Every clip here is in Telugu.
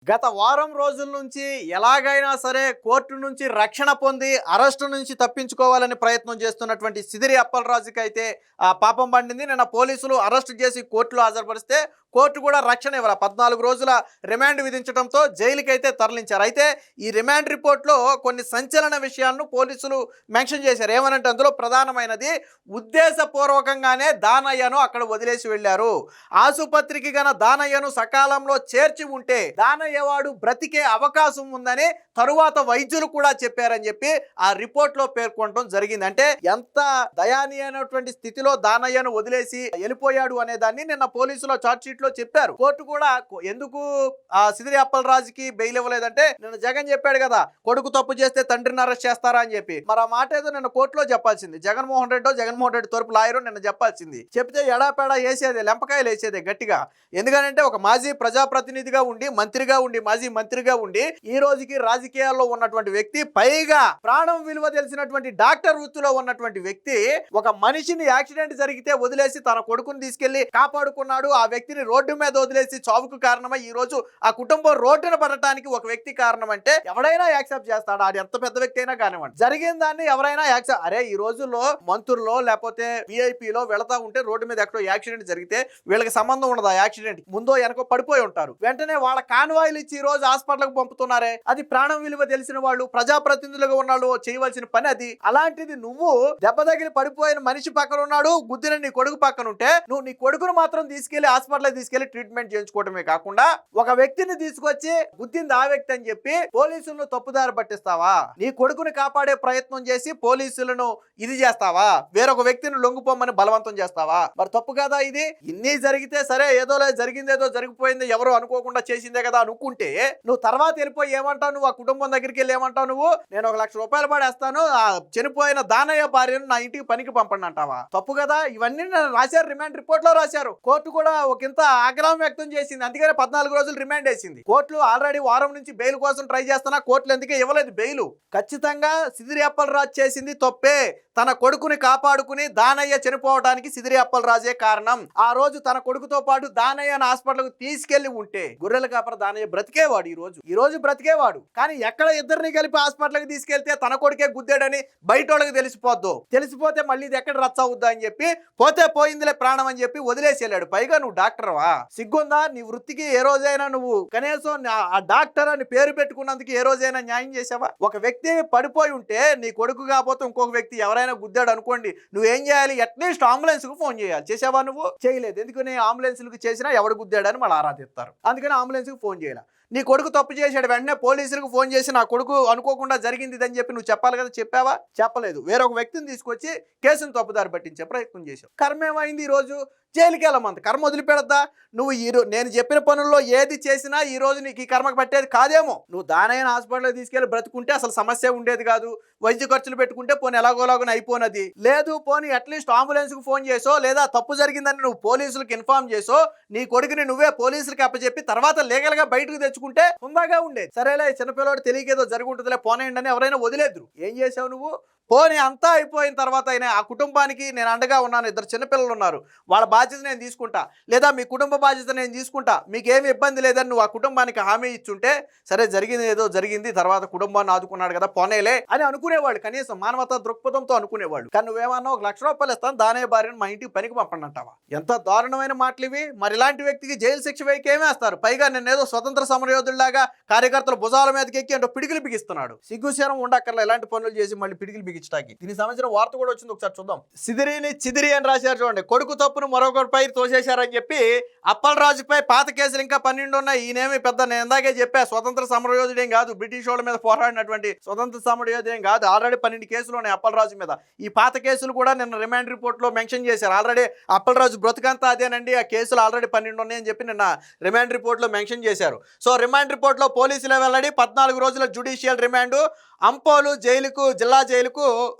గత వారం రోజుల నుంచి ఎలాగైనా సరే కోర్టు నుంచి రక్షణ పొంది అరెస్టు నుంచి తప్పించుకోవాలని ప్రయత్నం చేస్తున్నటువంటి సిదిరి అప్పలరాజుకి అయితే పాపం పండింది. నిన్న పోలీసులు అరెస్టు చేసి కోర్టులో హాజరుపరిస్తే కోర్టు కూడా రక్షణ ఇవ్వాలి. 14 రోజుల రిమాండ్ విధించడంతో జైలుకి అయితే తరలించారు. అయితే ఈ రిమాండ్ రిపోర్ట్లో కొన్ని సంచలన విషయాలను పోలీసులు మెన్షన్ చేశారు. ఏమనంటే అందులో ప్రధానమైనది ఉద్దేశపూర్వకంగానే దానయ్యను అక్కడ వదిలేసి వెళ్ళారు. ఆసుపత్రికి గన దానయ్యను సకాలంలో చేర్చి ఉంటే దానయ్యవాడు బ్రతికే అవకాశం ఉందని తరువాత వైద్యులు కూడా చెప్పారని చెప్పి ఆ రిపోర్ట్లో పేర్కొనడం జరిగింది. అంటే ఎంత దయానీయమైనటువంటి స్థితిలో దానయ్యను వదిలేసి వెళ్ళిపోయాడు అనే దాన్ని నిన్న పోలీసుల చార్జ్ షీట్ లో చెప్పారు. కోర్టు కూడా ఎందుకు సిదిరి అప్పలరాజుకి బెయిల్ ఇవ్వలేదంటే నిన్న జగన్ చెప్పాడు కదా, కొడుకు తప్పు చేస్తే తండ్రిని అరెస్ట్ చేస్తారా అని చెప్పి. మరి ఆ మాట ఏదో నిన్న కోర్టులో చెప్పాల్సింది. జగన్మోహన్ రెడ్డి తరపు లాయరు నిన్న చెప్పాల్సింది. చెప్తే ఎడాపెడా వేసేదే, లెంపకాయలు వేసేదే గట్టిగా. ఎందుకంటే ఒక మాజీ ప్రజాప్రతినిధిగా ఉండి, మాజీ మంత్రిగా ఉండి ఈ రోజుకి రాజకీయాల్లో ఉన్నటువంటి వ్యక్తి, పైగా ప్రాణం విలువ తెలిసినటువంటి డాక్టర్ వృత్తిలో ఉన్నటువంటి వ్యక్తి ఒక మనిషిని యాక్సిడెంట్ జరిగితే వదిలేసి తన కొడుకుని తీసుకెళ్లి కాపాడుకున్నాడు. ఆ వ్యక్తిని రోడ్డు మీద వదిలేసి చావుకు కారణమై ఈ రోజు ఆ కుటుంబం రోడ్డున పడటానికి ఒక వ్యక్తి కారణం అంటే ఎవరైనా యాక్సెప్ట్ చేస్తాడు. అది ఎంత పెద్ద వ్యక్తి అయినా కానివ్వండి. జరిగిన దాన్ని ఎవరైనా యాక్సెప్ట్, అరే ఈ రోజుల్లో మంత్రుల్లో లేకపోతే విఐపీలో వెళతా ఉంటే రోడ్డు మీద ఎక్కడో యాక్సిడెంట్ జరిగితే వీళ్ళకి సంబంధం ఉండదు. ఆ యాక్సిడెంట్ ముందో వెనకో పడిపోయి ఉంటారు. వెంటనే వాళ్ళ కాన్వాయిలు ఇచ్చి ఈ రోజు హాస్పిటల్కి పంపుతున్నారే, అది ప్రాణం విలువ తెలిసిన వాళ్ళు, ప్రజాప్రతినిధులుగా ఉన్నాళ్ళు చేయవలసిన పని అది. అలాంటిది నువ్వు దెబ్బ తగిలి పడిపోయిన మనిషి పక్కన ఉన్నాడు, గుద్దిన నీ కొడుకు పక్కన ఉంటే నువ్వు నీ కొడుకును మాత్రం తీసుకెళ్లి హాస్పిటల్ తీసుకెళ్లి ట్రీట్మెంట్ చేయించుకోవడమే కాకుండా ఒక వ్యక్తిని తీసుకొచ్చి గుద్దింది ఆ వ్యక్తి అని చెప్పి పోలీసులను తప్పుదారి పట్టిస్తావా? నీ కొడుకుని కాపాడే ప్రయత్నం చేసి పోలీసులను ఇది చేస్తావా? వేరొక వ్యక్తిని లొంగిపోమని బలవంతం చేస్తావా? మరి తప్పు కదా ఇది. ఇన్ని జరిగితే సరే, ఏదో జరిగిందేదో జరిగిపోయింది, ఎవరు అనుకోకుండా చేసిందే కదా అనుకుంటే నువ్వు తర్వాత వెళ్ళిపోయి ఏమంటావు? నువ్వు ఆ కుటుంబం దగ్గరికి వెళ్ళి ఏమంటావు? నువ్వు నేను 1 లక్ష రూపాయలు పడేస్తాను, ఆ చనిపోయిన దానయ్య భార్యను నా ఇంటికి పనికి పంపండి అంటావా? తప్పు కదా. ఇవన్నీ రాశారు, రిమాండ్ రిపోర్ట్ లో రాశారు. కోర్టు కూడా ఒకంత ఆగ్రహం వ్యక్తం చేసింది. అందుకనే 14 రోజులు రిమాండ్ వేసింది. కోర్టులు ఆల్రెడీ వారం నుంచి బెయిల్ కోసం ట్రై చేస్తున్నా కోర్టులు ఎందుకే ఇవ్వలేదు బెయిల్. ఖచ్చితంగా సిదిరి అప్పలరాజు చేసింది తప్పే. తన కొడుకుని కాపాడుకుని దానయ్య చనిపోవడానికి సిదిరి అప్పలరాజే కారణం. ఆ రోజు తన కొడుకుతో పాటు దానయ్యను హాస్పిటల్కి తీసుకెళ్లి ఉంటే గొర్రెల కాపర దానయ్య బ్రతికేవాడు. ఈ రోజు బ్రతికేవాడు. కానీ ఎక్కడ ఇద్దరిని కలిపి హాస్పిటల్కి తీసుకెళ్తే తన కొడుకే గుద్దాడని బయట వాళ్ళకి తెలిసిపోతే మళ్ళీ ఇది ఎక్కడ రచ్చ అవుద్దా అని చెప్పి పోతే పోయిందిలే ప్రాణం అని చెప్పి వదిలేసి వెళ్ళాడు. పైగా నువ్వు డాక్టర్వా? సిగ్గుందా? నీ వృత్తికి ఏ రోజైనా నువ్వు కనీసం ఆ డాక్టర్ అని పేరు పెట్టుకున్నందుకు ఏ రోజైనా న్యాయం చేసావా? ఒక వ్యక్తి పడిపోయి ఉంటే నీ కొడుకు కాకపోతే ఇంకొక వ్యక్తి ఎవరైనా గుద్దాడు అనుకోండి, నువ్వేం చేయాలి? అట్లీస్ట్ అంబులెన్స్ కు ఫోన్ చేయాలి. చేసావా? నువ్వు చేయలేదు. ఎందుకని? అంబులెన్స్లకు చేసినా ఎవడు గుద్దాడని మళ్ళీ ఆరాధిస్తారు. అందుకని అంబులెన్స్ కు ఫోన్ చేయాలి. నీ కొడుకు తప్పు చేశాడు, వెంటనే పోలీసులకు ఫోన్ చేసి నా కొడుకు అనుకోకుండా జరిగింది ఇదని చెప్పి నువ్వు చెప్పాలి కదా. చెప్పావా? చెప్పలేదు. వేరొక వ్యక్తిని తీసుకొచ్చి కేసును తప్పుదారి పట్టించే ప్రయత్నం చేశావు. కర్మేమైంది? ఈ రోజు జైలుకి వెళ్ళమంత కర్మ వదిలిపెడద్దా? నువ్వు నేను చెప్పిన పనుల్లో ఏది చేసినా ఈ రోజు నీకు ఈ కర్మకు పట్టేది కాదేమో. నువ్వు దానైన హాస్పిటల్కి తీసుకెళ్లి బ్రతుకుంటే అసలు సమస్య ఉండేది కాదు. వైద్య ఖర్చులు పెట్టుకుంటే పోనీ ఎలాగోలాగో అయిపోయినది. లేదు పోనీ అట్లీస్ట్ అంబులెన్స్ కు ఫోన్ చేసో, లేదా తప్పు జరిగిందని నువ్వు పోలీసులకు ఇన్ఫార్మ్ చేసో, నీ కొడుకుని నువ్వే పోలీసులకి అప్పచెప్పి తర్వాత లీగల్ గా బయటకు తెచ్చుకుంటే హుందాగా ఉండేది. సరేలే చిన్నపిల్లవాడు తెలియకేదో జరుగుంటుందిలే పోనేయండి అని ఎవరైనా వదిలేద్దు. ఏం చేసావు నువ్వు? పోనీ అంతా అయిపోయిన తర్వాత అయినా ఆ కుటుంబానికి నేను అండగా ఉన్నాను, 2 చిన్నపిల్లలు ఉన్నారు, వాళ్ళ బాధ్యత నేను తీసుకుంటా, లేదా మీ కుటుంబ బాధ్యత నేను తీసుకుంటా, మీకేమి ఇబ్బంది లేదని నువ్వు ఆ కుటుంబానికి హామీ ఇచ్చుంటే సరే జరిగింది ఏదో జరిగింది, తర్వాత కుటుంబాన్ని ఆదుకున్నాడు కదా పోనేలే అని అనుకునేవాళ్ళు. కనీసం మానవతా దృక్పథంతో అనుకునేవాళ్ళు. కానీ నువ్వేమన్నా 1 లక్ష రూపాయలు ఇస్తాను దానయ్య భార్యను మా ఇంటికి పనికి పంపండి అంటావా? ఎంత దారుణమైన మాటలు ఇవి. మరి ఇలాంటి వ్యక్తికి జైలు శిక్ష వేయకేమేస్తారు. పైగా నిన్నేదో స్వతంత్ర సమరయోధుల్లాగా కార్యకర్తల భుజాల మీదకి ఎక్కి అంటే పిడికిలు బిగిస్తున్నాడు. సిగ్గుశరం ఉండక్కర్లా ఇలాంటి పనులు చేసి మళ్ళీ పిడికిలు బిగించడానికి. దీనికి సంబంధించిన వార్త కూడా వచ్చింది, ఒకసారి చూద్దాం. సిదిరిని చిదిరి అని రాశారు చూడండి. కొడుకు తప్పును మరొకరిపై తోసేశారని చెప్పి అప్పలరాజుపై పాత కేసులు ఇంకా 12 ఉన్నాయి. ఈయనేమి పెద్ద, నేను ఇందాకే చెప్పా, స్వతంత్ర సమరయోధుడేం కాదు, బ్రిటిష్ వాళ్ళ మీద పోరాడినటువంటి స్వతంత్ర సమరయోధుడేం కాదు. ఆల్రెడీ 12 కేసులు ఉన్నాయి అప్పలరాజు మీద. ఈ పాత కేసులు కూడా నిన్న రిమాండ్ రిపోర్ట్ లో మెన్షన్ చేశారు. ఆల్రెడీ అప్పలరాజు బ్రతుకంతా అదేనండి, ఆ కేసులు ఆల్రెడీ 12 ఉన్నాయని చెప్పి నిన్న రిమాండ్ రిపోర్ట్ లో మెన్షన్ చేశారు. సో రిమాండ్ రిపోర్ట్ లో పోలీసులు వెల్లడి 14 రోజుల జ్యుడిషియల్ రిమాండ్. అంపోలు జైలుకు జిల్లా జైలుకు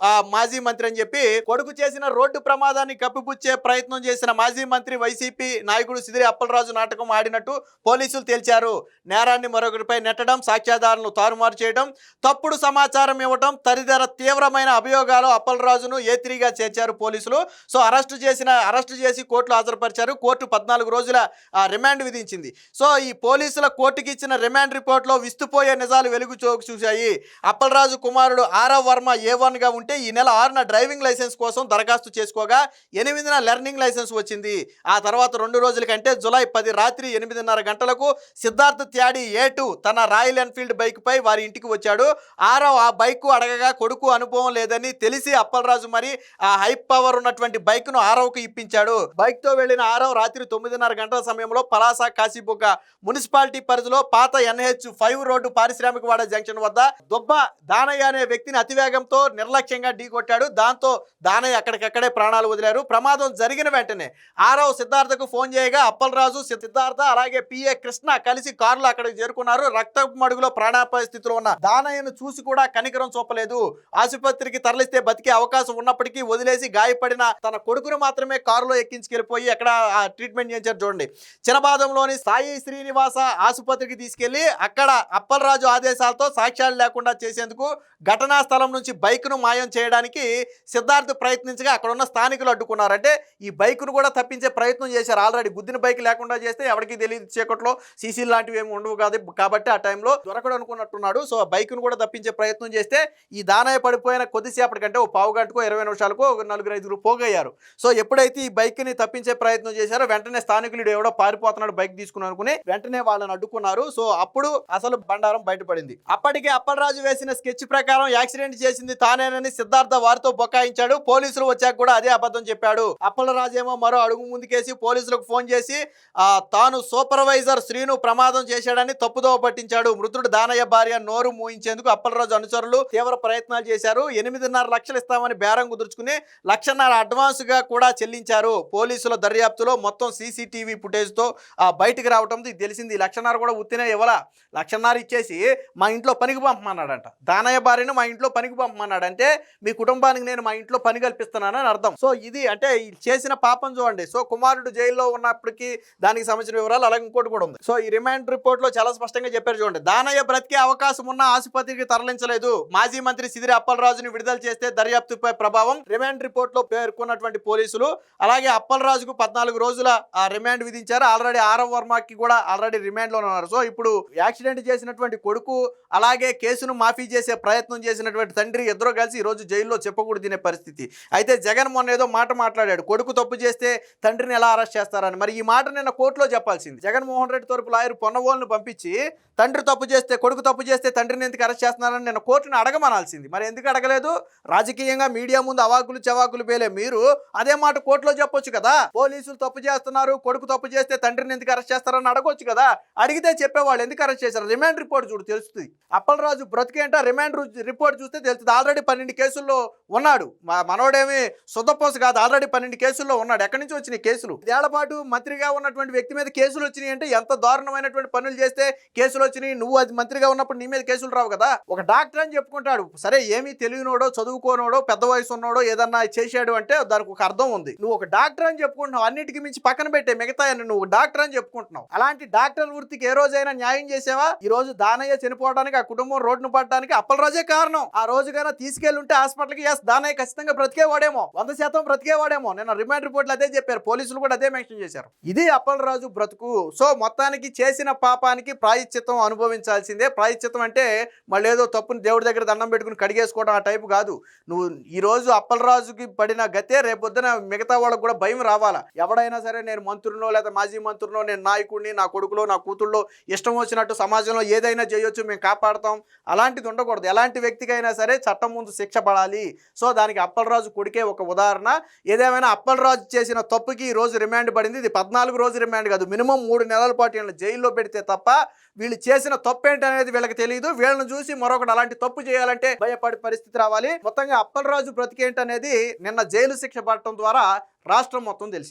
మాజీ మంత్రి అని చెప్పి కొడుకు చేసిన రోడ్డు ప్రమాదాన్ని కప్పిపుచ్చే ప్రయత్నం చేసిన మాజీ మంత్రి వైసీపీ నాయకుడు సిదిరి అప్పలరాజు నాటకం ఆడినట్టు పోలీసులు తేల్చారు. నేరాన్ని మరొకరిపై నెట్టడం, సాక్ష్యాధారాలను తారుమారు చేయడం, తప్పుడు సమాచారం ఇవ్వడం తదితర తీవ్రమైన అభియోగాలు అప్పలరాజును ఏత్రిగా చేర్చారు పోలీసులు. సో అరెస్టు చేసి కోర్టులో హాజరుపరిచారు. కోర్టు 14 రోజుల రిమాండ్ విధించింది. సో ఈ పోలీసుల కోర్టుకి ఇచ్చిన రిమాండ్ రిపోర్ట్లో విస్తుపోయే నిజాలు వెలుగు చూశాయి. అప్పలరాజు కుమారుడు ఆరవ్ వర్మ A1గా ఉంటే ఈ నెల 6న డ్రైవింగ్ లైసెన్స్ కోసం దరఖాస్తు చేసుకోగా 8న లెర్నింగ్ లైసెన్స్ వచ్చింది. ఆ తర్వాత 2 రోజుల కంటే జూలై 10 రాత్రి 8:30 గంటలకు సిద్ధార్థ్ త్యాడి A2 తన రాయల్ ఎన్ఫీల్డ్ బైక్పై వారి ఇంటికి వచ్చాడు. ఆరవ్ ఆ బైక్ అడగగా కొడుకు అనుభవం లేదని తెలిసి అప్పలరాజు మరి ఆ హై పవర్ ఉన్నటువంటి బైక్ను ఆరవ్కు ఇప్పించాడు. బైక్తో వెళ్లిన ఆరవ్ రాత్రి 9:30 గంటల సమయంలో పలాస కాశీబుగ్గ మున్సిపాలిటీ పరిధిలో పాత NH5 రోడ్డు పారిశ్రామికవాడ జంక్షన్ వద్ద దుబ్బ దానయ్య అనే వ్యక్తిని అతివేగంతో నిర్లక్ష్యంగా ఢీకొట్టాడు. దాంతో దానయ్య అక్కడికక్కడే ప్రాణాలు వదిలారు. ప్రమాదం జరిగిన వెంటనే ఆరవ్ సిద్ధార్థకు ఫోన్ చేయగా అప్పలరాజు, సిద్ధార్థ అలాగే PA కృష్ణ కలిసి కారులో అక్కడికి చేరుకున్నారు. రక్తపు మడుగులో ప్రాణాపాయ స్థితిలో ఉన్న దానయ్యను చూసి కూడా కనికరం చూపలేదు. ఆసుపత్రికి తరలిస్తే బతికే అవకాశం ఉన్నప్పటికీ వదిలేసి గాయపడిన తన కొడుకును మాత్రమే కారులో ఎక్కించుకెళ్ళిపోయి అక్కడ ట్రీట్మెంట్ చేయించారు. చూడండి, చినబాదంలోని సాయి శ్రీనివాస ఆసుపత్రికి తీసుకెళ్లి అక్కడ అప్పలరాజు ఆదేశాలతో సాక్ష్యాలు లేకుండా చేసేందుకు ఘటనా స్థలం నుంచి బైక్ను మాయం చేయడానికి సిద్ధార్థ్ ప్రయత్నించగా అక్కడ ఉన్న స్థానికులు అడ్డుకున్నారు. అంటే ఈ బైక్ను కూడా తప్పించే ప్రయత్నం చేశారు. ఆల్రెడీ గుద్దిన బైక్ లేకుండా చేస్తే ఎవరికి తెలియదు, చీకట్లో సీసీలు లాంటివి ఏమి ఉండవు కాదు కాబట్టి ఆ టైంలో దొరకడు అనుకున్నట్టున్నాడు. సో ఆ బైక్ను కూడా తప్పించే ప్రయత్నం చేస్తే ఈ దానయ్య పడిపోయిన కొద్దిసేపటికంటే ఓ పావు గంటకో 20 నిమిషాలకో 4-5 పోగయ్యారు. సో ఎప్పుడైతే ఈ బైక్ని తప్పించే ప్రయత్నం చేశారో వెంటనే స్థానికులు ఎవడో పారిపోతున్నాడు బైక్ తీసుకుని అనుకుని వెంటనే వాళ్ళని అడ్డుకున్నారు. సో అప్పుడు అసలు బండారం బయటపడింది. అప్పటికే అప్పలరాజు వేసిన స్కెచ్ ప్రకారం యాక్సిడెంట్ చేసింది తానేనని సిద్ధార్థ వారితో బొకాయించాడు. పోలీసులు వచ్చాక కూడా అదే అబద్ధం చెప్పాడు. అప్పలరాజు ఏమో మరో అడుగు ముందుకేసి పోలీసులకు ఫోన్ చేసి తాను సూపర్వైజర్ శ్రీను ప్రమాదం చేశాడని తప్పుదోవ పట్టించాడు. మృతుడు దానయ్య భార్య నోరు మూయించేందుకు అప్పలరాజు అనుచరులు తీవ్ర ప్రయత్నాలు చేశారు. 8.5 లక్షలు ఇస్తామని బేరం కుదుర్చుకుని 1.5 లక్షలు అడ్వాన్స్ గా కూడా చెల్లించారు. పోలీసుల దర్యాప్తులో మొత్తం CCTV ఫుటేజ్ తో బయటికి రావడంతో ఇది తెలిసింది. 1.5 లక్షలు కూడా ఉత్తినే ఇవ్వాల, 1.5 లక్షలు ఇచ్చేసి మా ఇంట్లో పనికి పంపమన్నాడంట. దానయ్య భార్యను మా ఇంట్లో పనికి పంపమన్నాడు. అంటే మీ కుటుంబానికి నేను మా ఇంట్లో పని కల్పిస్తున్నానని అర్థం. సో ఇది అంటే చేసిన పాపం చూడండి. సో కుమారుడు జైల్లో ఉన్నప్పటికీ దానికి సంబంధించిన వివరాలు అలాగే ఇంకోటి కూడా ఉంది. సో ఈ రిమాండ్ రిపోర్ట్ లో చాలా స్పష్టంగా చెప్పారు. చూడండి, దానయ్య బ్రతికే అవకాశం ఉన్న ఆసుపత్రికి తరలించలేదు. మాజీ మంత్రి సిదిరి అప్పలరాజుని విడుదల చేస్తే దర్యాప్తుపై ప్రభావం రిమాండ్ రిపోర్ట్ లో పేర్కొన్నటువంటి పోలీసులు. అలాగే అప్పలరాజుకు 14 రోజుల రిమాండ్ విధించారు. ఆల్రెడీ ఆరవ్ వర్మకి కూడా ఆల్రెడీ రిమాండ్ లో ఉన్నారు. సో ఇప్పుడు యాక్సిడెంట్ చేసినటువంటి కొడుకు అలాగే కేసును మాఫీ చేసే ప్రయత్నం చేసినటువంటి తండ్రి ఇద్దరు కలిసి ఈ రోజు జైల్లో చెప్పకూడదు తినే పరిస్థితి. అయితే జగన్ మొన్న ఏదో మాట మాట్లాడాడు, కొడుకు తప్పు చేస్తే తండ్రిని ఎలా అరెస్ట్ చేస్తారని. మరి ఈ మాట నిన్న కోర్టులో చెప్పాల్సింది. జగన్మోహన్ రెడ్డి తరపు లాయర్ పొన్నవోలును పంపించి తండ్రి తప్పు చేస్తే కొడుకు తప్పు చేస్తే తండ్రిని ఎందుకు అరెస్ట్ చేస్తున్నారని నిన్న కోర్టును అడగమనాల్సింది. మరి ఎందుకు అడగలేదు? రాజకీయంగా మీడియా ముందు అవాకులు చవాకులు పేలే మీరు అదే మాట కోర్టులో చెప్పొచ్చు కదా. పోలీసులు తప్పు చేస్తున్నారు, కొడుకు తప్పు చేస్తే తండ్రిని ఎందుకు అరెస్ట్ చేస్తారని అడగొచ్చు కదా. అడిగితే చెప్పేవాళ్ళు ఎందుకు అరెస్ట్ చేశారు? రిమాండ్ రిపోర్ట్ చూడు తెలుస్తుంది. అప్పలరాజు బ్రతికేంట రిమాండ్ రిపోర్ట్ చూస్తే తెలుస్తుంది. ఆల్రెడీ 12 కేసుల్లో ఉన్నాడు. మనోడేమి సొద్దపోసు కాదు, ఆల్రెడీ 12 కేసుల్లో ఉన్నాడు. ఎక్కడి నుంచి వచ్చినాయి కేసులు? 5 ఏళ్ల పాటు మంత్రిగా ఉన్నటువంటి వ్యక్తి మీద కేసులు వచ్చినాయి అంటే ఎంత దారుణమైనటువంటి పనులు చేస్తే కేసులు వచ్చినాయి. నువ్వు అది మంత్రిగా ఉన్నప్పుడు నీ మీద కేసులు రావు కదా. ఒక డాక్టర్ అని చెప్పుకుంటాడు, సరే ఏమీ తెలియనోడో చదువుకోనోడో పెద్ద వయసు ఉన్నాడో ఏదన్నా చేశాడు అంటే దానికి ఒక అర్థం ఉంది. నువ్వు ఒక డాక్టర్ అని చెప్పుకుంటున్నావు, అన్నిటికీ మించి పక్కన పెట్టే మిగతా నువ్వు డాక్టర్ అని చెప్పుకుంటున్నావు. అలాంటి డాక్టర్ వృత్తికి ఏ రోజైనా న్యాయం చేసావా? ఈ రోజు దానయ్య చనిపోవడానికి ఆ కుటుంబం రోడ్డును పడడానికి అప్పలరాజే కారణం. ఆ రోజుగానే తీసుకెళ్ళుంటే హాస్పిటల్కి దానయ్య ఖచ్చితంగా బ్రతికేవాడేమో, 100% బ్రతికేవాడేమో. నేను రిమాండ్ రిపోర్ట్లు అదే చెప్పారు, పోలీసులు కూడా అదే మెన్షన్ చేశారు. ఇది అప్పలరాజు బ్రతుకు. సో మొత్తానికి చేసిన పాపానికి ప్రాయశ్చిత్తం అనుభవించాల్సిందే. ప్రాయశ్చిత్తం అంటే మళ్ళీ ఏదో తప్పుని దేవుడి దగ్గర దండం పెట్టుకుని కడిగేసుకోవడం ఆ టైపు కాదు. నువ్వు ఈ రోజు అప్పలరాజుకి పడిన గతే రేపొద్దున మిగతా వాళ్ళకు కూడా భయం రావాలా. ఎవడైనా సరే నేను మంత్రుల్లో లేదా మాజీ మంత్రుల్లో, నేను నాయకుడిని, నా కొడుకులో నా కూతుళ్ళో ఇష్టం వచ్చినట్టు సమాజంలో ఏదైనా చేయొచ్చు, మేము కాపాడతాం, అలాంటిది ఉండకూడదు. ఎలాంటి వ్యక్తికైనా సరే చట్టం ముందు శిక్ష పడాలి. సో దానికి అప్పలరాజు కొడుకే ఒక ఉదాహరణ. ఏదేమైనా అప్పలరాజు చేసిన తప్పుకి ఈ రోజు రిమాండ్ పడింది. ఇది 14 రోజు రిమాండ్ కాదు, మినిమం 3 నెలల పాటు వీళ్ళని జైల్లో పెడితే తప్ప వీళ్ళు చేసిన తప్పు ఏంటనేది వీళ్ళకి తెలియదు. వీళ్ళని చూసి మరొకటి అలాంటి తప్పు చేయాలంటే భయపడే పరిస్థితి రావాలి. మొత్తంగా అప్పలరాజు బ్రతికేంటనేది నిన్న జైలు శిక్ష పడటం ద్వారా రాష్ట్రం మొత్తం తెలిసింది.